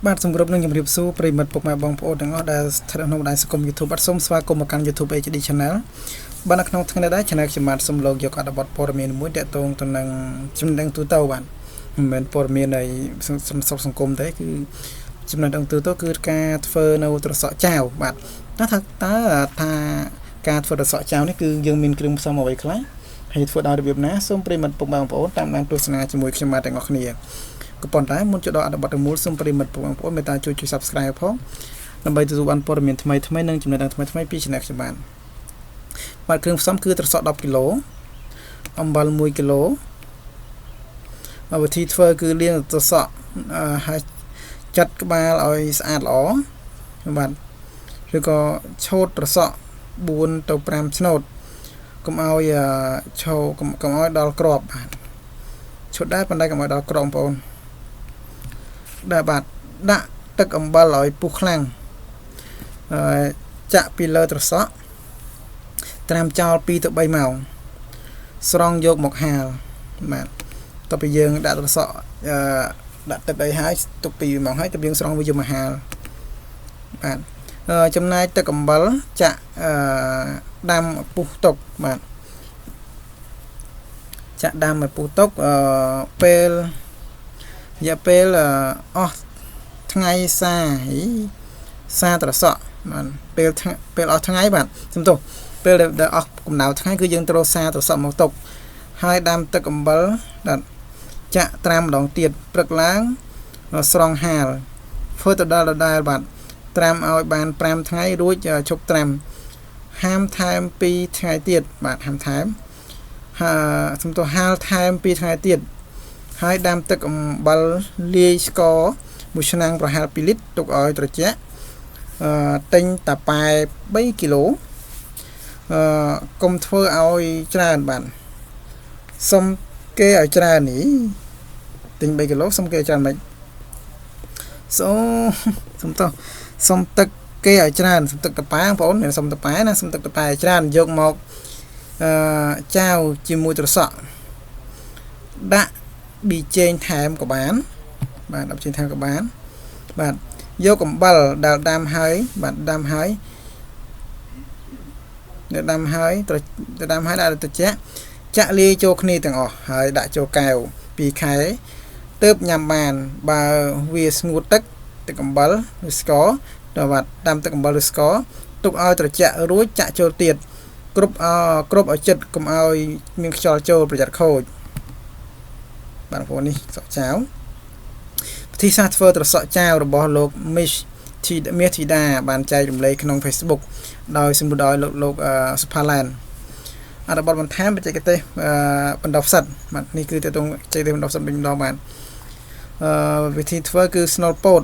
បាទសម្រាប់នឹងជំរាបសួរប្រិមិត្តពុកម៉ែបងប្អូនទាំងអស់ដែលស្ថិតនៅក្នុងបណ្ដាញសង្គម YouTube បាទសូមស្វាគមន៍មកកាន់ YouTube HD Channel បាទនៅក្នុងថ្ងៃនេះដែរ Channel ខ្ញុំបាទសូមលោកយកអត្ថបទព័ត៌មានមួយទាក់ទងទៅនឹងចំណេះដឹងទូទៅបាទមិនមែនព័ត៌មាននៃសង្គមទេគឺចំណេះដឹងទូទៅគឺការធ្វើនៅត្រសក់ចាវបាទថាការធ្វើត្រសក់ចាវនេះគឺយើងមានគ្រឿងផ្សំអ្វីខ្លះហើយធ្វើដោយរបៀបណាសូមប្រិមិត្តពុកម៉ែបងប្អូនតាមដានទស្សនាជាមួយខ្ញុំបាទទាំងអស់គ្នាក៏ប៉ុន្តែមុនចូលដល់អត្ថបទទាំងមូលសូមប្រិមិត្តបងប្អូនមេត្តាជួយ Subscribe ផងដើម្បីទទួលបានព័ត៌មានថ្មីៗនិងចំណេះដឹងថ្មីៗពី Channel ខ្ញុំបាទគ្រឿងផ្សំគឺត្រសក់10គីឡូអំបិល1គីឡូវិធីធ្វើគឺលាងត្រសក់ហើយចាត់ក្បាលឲ្យស្អាតល្អបាទឬក៏ឆូតត្រសក់4ទៅ5ឆ្នោតកុំឲ្យកុំឲ្យដល់ក្របបាទឈុតដែរប៉ុន្តែកុំឲ្យដល់ក្របបងប្អូនដែលបាទដាក់ទឹកអំបិលឲ្យពុះខ្លាំងចាក់ពីលើត្រសក់ត្រាំចោល2ទៅ3ម៉ោងស្រង់យកមកហាលបាទតទៅយើងដាក់ត្រសក់ដាក់ទឹកអីហើយទុក2ម៉ោងហើយទៅយើងស្រង់វាយកមកហាលបាទចំណាយទឹកអំបិលចាក់ដាំពុះទុកបាទចាក់ដាំឲ្យពុះទុកពេលរយៈពេលអស់ថ្ងៃសាត្រសក់បាទពេលអស់ថ្ងៃបាទសំទោសពេលដែលអស់កម្ដៅថ្ងៃគឺយើងត្រូវសាត្រសក់មកទុកហើយដាំទឹកអំបិលដាក់ចាក់ត្រាំម្ដងទៀតព្រឹកឡើងស្រង់ហាលធ្វើទៅដល់ដដែលបាទត្រាំឲ្យបាន5ថ្ងៃរួចឈប់ត្រាំហាមថែម2ថ្ងៃទៀតបាទហាមថែមសំទោសហាលថែម2ថ្ងៃទៀតហើយដាំទឹកអំបិលលាយស្ករមួយឆ្នាំងប្រហែល2លីត្រទុកឲ្យត្រជាក់ទិញតាប៉ែ3គីឡូកុំធ្វើឲ្យច្រើនបាទសុំគេឲ្យច្រើននេះទិញ3គីឡូសុំគេឲ្យច្រើនមិនសុំទឹកគេឲ្យច្រើនសុំទឹកតាប៉ែបងប្អូនមានសុំតាប៉ែណាសុំទឹកតាប៉ែឲ្យច្រើនយកមកចាវជាមួយត្រសក់ដាក់ប៊ីចេងថែមក៏បានបាទដាក់ប៊ីចេងថែមក៏បានបាទយកអំបិលដែលដាំហើយបាទដាំហើយដាក់ត្រជាក់ចាក់លាយចូលគ្នាទាំងអស់ហើយដាក់ចូលកែវ2ខែទើបញ៉ាំបានបើវាស្ងួតទឹកអំបិលឬស្ករដល់បាទដាំទឹកអំបិលឬស្ករទុកឲ្យត្រជាក់រួចចាក់ចូលទៀតគ្រប់ឲ្យចិត្តកុំឲ្យមានខ្យល់ចូលប្រយ័ត្នខូចបាទបងប្អូននេះត្រសក់ចាវវិធីសាស្ត្រធ្វើត្រសក់ចាវរបស់លោកមាសធីតាបានចែករំលែកក្នុង Facebook ដោយសម្ដៅដោយលោកសុផាឡែនអត្ថបទបន្ថែមបច្ចេកទេសបណ្ដុះផ្សិតបាទនេះគឺទៅតងបច្ចេកទេសបណ្ដុះផ្សិតវិញម្ដងបាទវិធីធ្វើគឺស្នូលពោត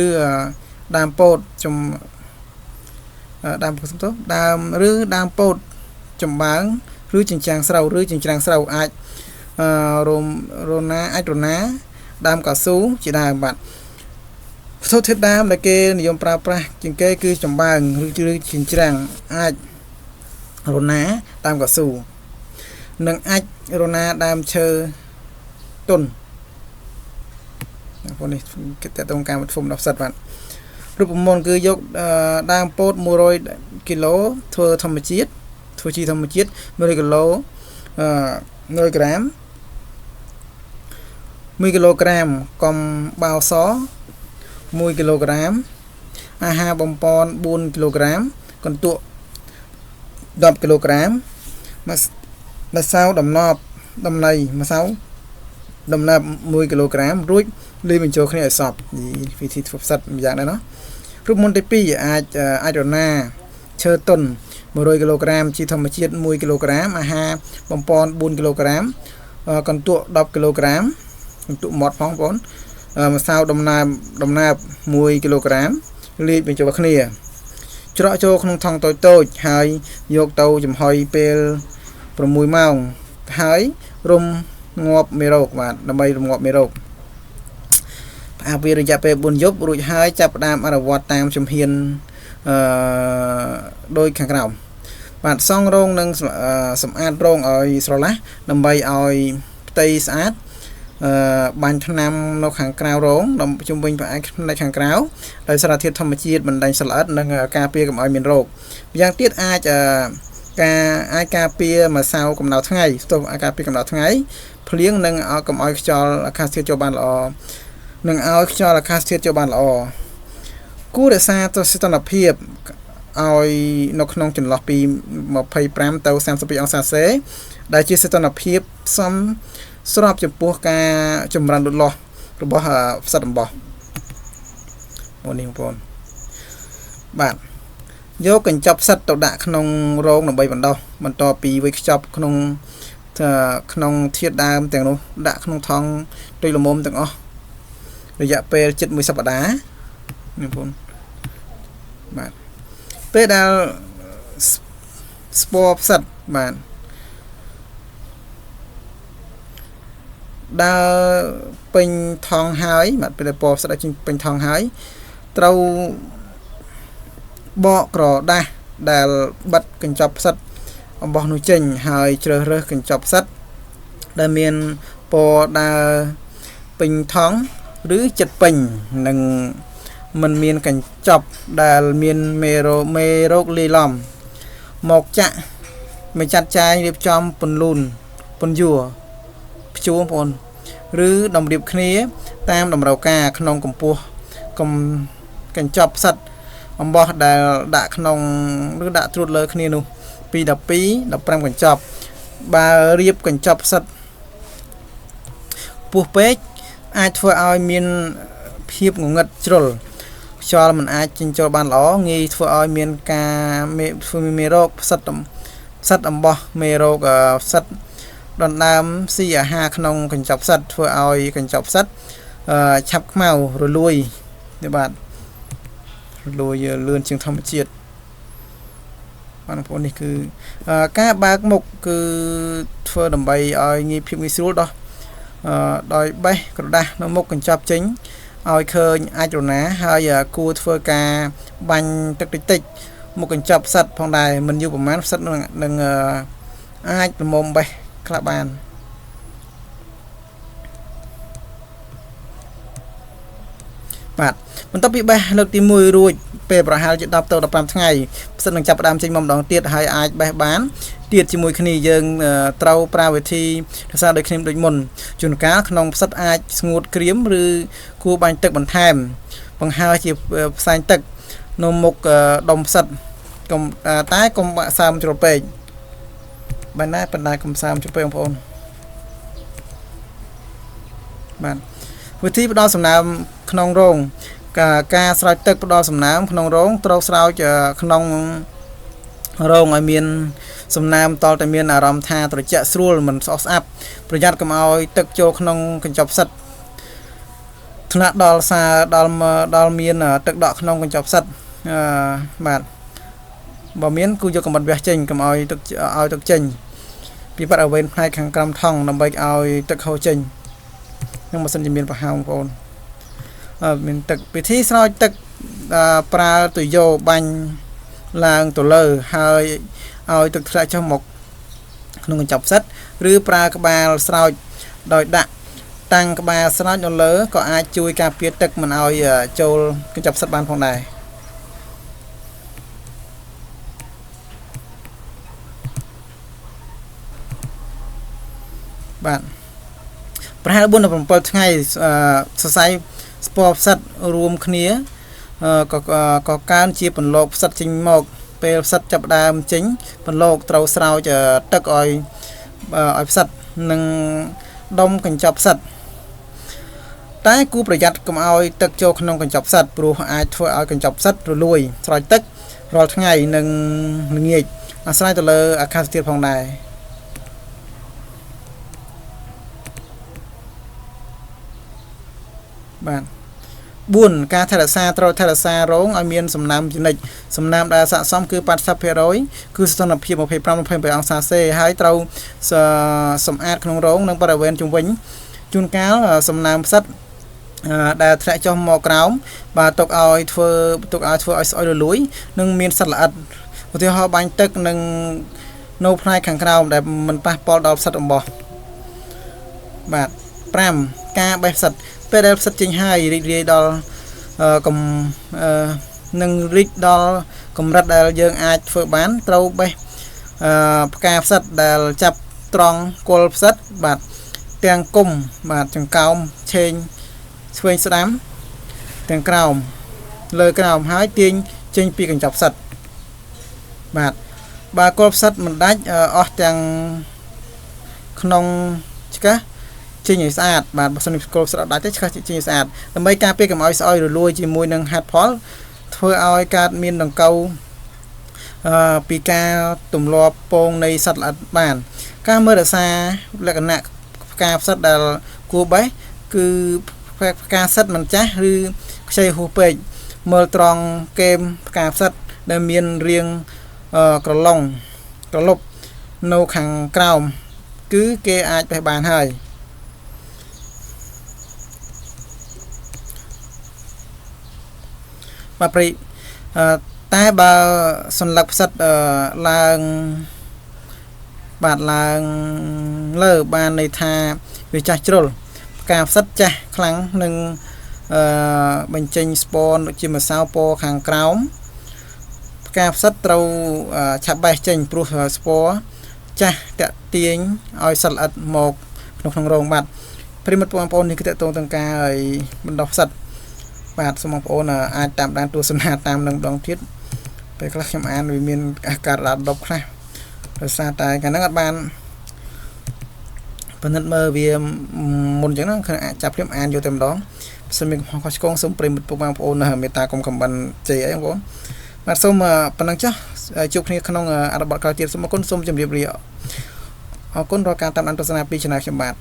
ឬដើមពោតដើមពោតចំបើងឬចិញ្ច្រាំងស្រូវអាចរណាដើមកៅស៊ូជាដើមបាទវត្ថុធាតុដើមដែលគេនិយមប្រើប្រាស់ជាងគេគឺចំបើងឬចិញ្ច្រាំងអាចរណាដើមកៅស៊ូនិងអាចរណាដើមឈើទុនបងនេះគេតតងការធ្វើបណ្ដុះផ្សិតបាទរូបមន្តគឺយកដើមពោត100គីឡូធ្វើជីធម្មជាតិ100គីឡូ100ក្រាម1គីឡូក្រាមកំបៅស1គីឡូក្រាមអាហារបំពន់4គីឡូក្រាមកន្ទក់10គីឡូក្រាមម្សៅដំណើប1គីឡូក្រាមរួចលាយបញ្ចូលគ្នាឲ្យសព្វវិធីធ្វើផ្សិតម្យ៉ាងដែរណារូបមន្តទី2អាចរណាឈើទុន100គីឡូក្រាមជីធម្មជាតិ1គីឡូក្រាមអាហារបំពន់4គីឡូក្រាមកន្ទក់10គីឡូក្រាមកន្ទក់មាត់ផងបងប្អូនម្សៅដំណើប1គីឡូក្រាមលាយបញ្ចូលគ្នាច្រកចូលក្នុងថង់តូចហើយយកទៅចំហុយពេល6ម៉ោងហើយរុំងាប់មេរោគបាទដើម្បីរងាប់មេរោគផ្អាកវារយៈពេល4យប់រួចហើយចាប់ផ្ដើមអនុវត្តតាមជំហានដោយខាងក្រោមបាទសង់រោងនិងសម្អាតរោងឲ្យស្រឡះដើម្បីឲ្យផ្ទៃស្អាត បាញ់ថ្នាំនៅខាងក្រៅរោងដើម្បីជំវិញផ្អែកនៅខាងក្រៅដោយសារធាតុធម្មជាតិបណ្ដាញសល្អិតនិងការពារកុំឲ្យមានរោគម្យ៉ាងទៀតអាចការពារម្សៅកម្ដៅថ្ងៃស្ទោការពារកម្ដៅថ្ងៃភ្លៀងនិងកុំឲ្យខ្យល់អាកាសធាតុចូលបានល្អនឹងឲ្យខ្យល់អាកាសធាតុចូលបានល្អគួររក្សាទស្សនវិជ្ជាឲ្យនៅក្នុងចន្លោះពី25ទៅ32អង្សាសេដែលជាសីតុណ្ហភាពសមស្របចំពោះការចម្រើនលូតលាស់របស់ផ្សិតអំបោះបងប្អូនបាទយកកញ្ចប់ផ្សិតទៅដាក់ក្នុងរោងដើម្បីបណ្ដុះបន្ទាប់ពីវេចខ្ចប់ក្នុងធាតុដើមទាំងនោះដាក់ក្នុងថង់ទុយល្មមទាំងអស់រយៈពេលជិត1សប្តាហ៍បងប្អូនបាទពេលដែលស្ពរផ្សិតបាទដើរពេញថង់ហើយបាទពេលដែលពណ៌ផ្សិតឲ្យពេញថង់ហើយត្រូវបកក្រដាសដែលបិទកញ្ចប់ផ្សិតអំបោះនោះចេញហើយជ្រើសរើសកញ្ចប់ផ្សិតដែលមានពណ៌ដើរពេញថង់ឬចិត្តពេញនិងមិនមានកញ្ចប់ដែលមានមេរោគលាយឡំមកចាត់ចែងរៀបចំពន្លូនពន្យួរព្យួរបងប្អូនឬតម្រៀបគ្នាតាមតម្រូវការក្នុងកម្ពស់កញ្ចប់ផ្សិតអំបោះដែលដាក់ក្នុងឬដាក់ត្រួតលើគ្នានោះពី12 15កញ្ចប់បើរៀបកញ្ចប់ផ្សិតពោះពេកអាចធ្វើឲ្យមានភាពងងឹតជ្រុលខ្យល់មិនអាចចេញចូលបានល្អងាយធ្វើឲ្យមានមេរោគផ្សិតអំបោះមេរោគផ្សិតដណ្ដើមស៊ីអាហារក្នុងកញ្ចប់ផ្សិតធ្វើឲ្យកញ្ចប់ផ្សិតឆាប់ខ្មៅរលួយនេះបាទរលួយលឿនជាងធម្មជាតិបងប្អូននេះគឺការបើកមុខគឺធ្វើដើម្បីឲ្យងាយភាពងាយស្រួលដោះដោយបេះក្រដាសនៅមុខកញ្ចប់ចេញឲ្យឃើញអាចរណាហើយគួរធ្វើការបាញ់ទឹកតិចមុខកញ្ចប់ផ្សិតផងដែរមិនយូរប្រហែលផ្សិតនឹងអាចប្រមុំបេះខ្លះបានបាទបន្ទាប់ពីបេះលើកទី1រួចពេលប្រហែលជា10ទៅ15ថ្ងៃផ្សិតនឹងចាប់ផ្ដើមចេញមកម្ដងទៀតហើយអាចបេះបានទៀតជាមួយគ្នាយើងត្រូវប្រើវិធីរក្សាដូចគ្នាដូចមុនជួនកាលក្នុងផ្សិតអាចស្ងួតក្រៀមឬគួរបាញ់ទឹកបន្ថែមបង្ហើរជាផ្សែងទឹកនៅមុខដុំផ្សិតតែកុំបាក់សើមជ្រុលពេកបានណាប៉ុន្តែកុំសើមជ្រុលពេកបងប្អូនបាទវិធីផ្ដល់សំណើមក្នុងរោងការស្រោចទឹកផ្ដល់សំណើមក្នុងរោងត្រូវស្រោចក្នុងរោងឲ្យមានសំណើមតលតែមានអារម្មណ៍ថាត្រជាក់ស្រួលមិនស្អុះស្អាប់ប្រយ័ត្នកុំឲ្យទឹកចូលក្នុងកញ្ចប់ផ្សិតថ្នាក់ដល់មានទឹកដក់ក្នុងកញ្ចប់ផ្សិតបាទបើមានគូយកកំបិតវះចេញកុំឲ្យទឹកចេញពីបាត់អវេនផ្នែកខាងក្រោមថង់ដើម្បីឲ្យទឹកហូរចេញនឹងម៉ាស៊ីនជំនាញប្រហោងបងប្អូនមានទឹកពិធីស្រោចទឹកប្រើទុយយ៉ូបាញ់ឡើងទៅលើហើយឲ្យទឹកធ្លាក់ចុះមកក្នុងកញ្ចប់ផ្សិតឬប្រើក្បាលស្រោចដោយដាក់តាំងក្បាលស្រោចនៅលើក៏អាចជួយការពារទឹកមិនឲ្យចូលកញ្ចប់ផ្សិតបានផងដែរបាទប្រហែល4ដល់7ថ្ងៃសរសៃស្ពណ៌ផ្សិតរួមគ្នាក៏កើនជាពន្លកផ្សិតចេញមកពេលផ្សិតចាប់ដើមចេញពន្លកត្រូវស្រោចទឹកឲ្យផ្សិតនិងដុំកញ្ចប់ផ្សិតតែគួរប្រយ័ត្នកុំឲ្យទឹកចូលក្នុងកញ្ចប់ផ្សិតព្រោះអាចធ្វើឲ្យកញ្ចប់ផ្សិតរលួយស្រោចទឹករាល់ថ្ងៃនិងល្ងាចអាស្រ័យទៅលើអាកាសធាតុផងដែរបាទ4ការថែរក្សាត្រូវថែរក្សារោងឲ្យមានសំណើមជានិច្ចសំណើមដែលស័ក្តិសមគឺ 80% គឺសីតុណ្ហភាព 25-28 អង្សាសេហើយត្រូវសម្អាតក្នុងរោងនិងបរិវេណជុំវិញជួនកាលសំណើមផ្សិតដែលធ្លាក់ចុះមកក្រោមបាទទុកឲ្យធ្វើឲ្យស្អុយរលួយនិងមានសត្វល្អិតឧទាហរណ៍បាញ់ទឹកនិងនៅផ្នែកខាងក្រោមដែលមិនប៉ះពាល់ដល់ផ្សិតអំបោះបាទ 5ការបេះផ្សិតពេលដែលផ្សិតចេញហើយរីករាយដល់នឹងរីកដល់កម្រិតដែលយើងអាចធ្វើបានត្រូវបេះផ្កាផ្សិតដែលចាប់ត្រង់គល់ផ្សិតបាទទាំងគុំបាទចង្កោមឆេងឆ្វេងស្ដាំទាំងក្រោមលើក្រោមហើយទាញចេញពីកញ្ចប់ផ្សិតបាទបើគល់ផ្សិតមិនដាច់អស់ទាំងក្នុងឆ្កឹះចេញឲ្យស្អាតបាទបើសិនគល់ផ្សិតអត់ដាច់ទេឆ្កឹះចេញឲ្យស្អាតដើម្បីការពារកុំឲ្យស្អុយរលួយជាមួយនឹងហេតុផលធ្វើឲ្យកើតមានដង្កូវពីការទម្លាប់ពងនៃសត្វល្អិតបានការមើលរក្សាលក្ខណៈផ្កាផ្សិតដែលគួរបេះគឺផ្កាផ្សិតមិនចាស់ឬខ្ចីហួសពេកមើលត្រង់គែមផ្កាផ្សិតដែលមានរាងក្រឡុងក្រឡុបនៅខាងក្រោមគឺគេអាចបេះបានហើយបាទប្រិតែបើសន្លឹកផ្សិតឡើងបាទឡើងលើបានន័យថាវាចាស់ជ្រុលផ្កាផ្សិតចាស់ខ្លាំងនឹងបញ្ចេញស្ពនដូចជាម្សៅពណ៌ខាងក្រោមផ្កាផ្សិតត្រូវឆាប់បេះចេញព្រោះស្ពណ៌ចាស់តាក់ទាញឲ្យសត្វល្អិតមកក្នុងរោងបាទប្រិមិត្តបងប្អូននេះគឺតកតងទាំងការឲ្យបណ្ដោះផ្សិតបាទសូមបងប្អូនអាចតាមដានទស្សនាតាមនឹងម្ដងទៀតពេលខ្លះខ្ញុំអានវាមានការរដប់ខ្លះដោយសារតែកាលហ្នឹងអត់បានពិនិត្យមើលវាមុនអញ្ចឹងណាគឺអាចចាប់ខ្ញុំអានយកតែម្ដងបើសិនមានកំហុសខុសឆ្គងសូមប្រិមិត្តបងប្អូនមេត្តាកុំខមមិនជេរអីបងប្អូនបាទសូមប៉ុណ្ណឹងចុះជួបគ្នាក្នុងអត្ថបទក្រោយទៀតសូមអរគុណសូមជម្រាបលាអរគុណរាល់ការតាមដានទស្សនាពី Channel ខ្ញុំបាទ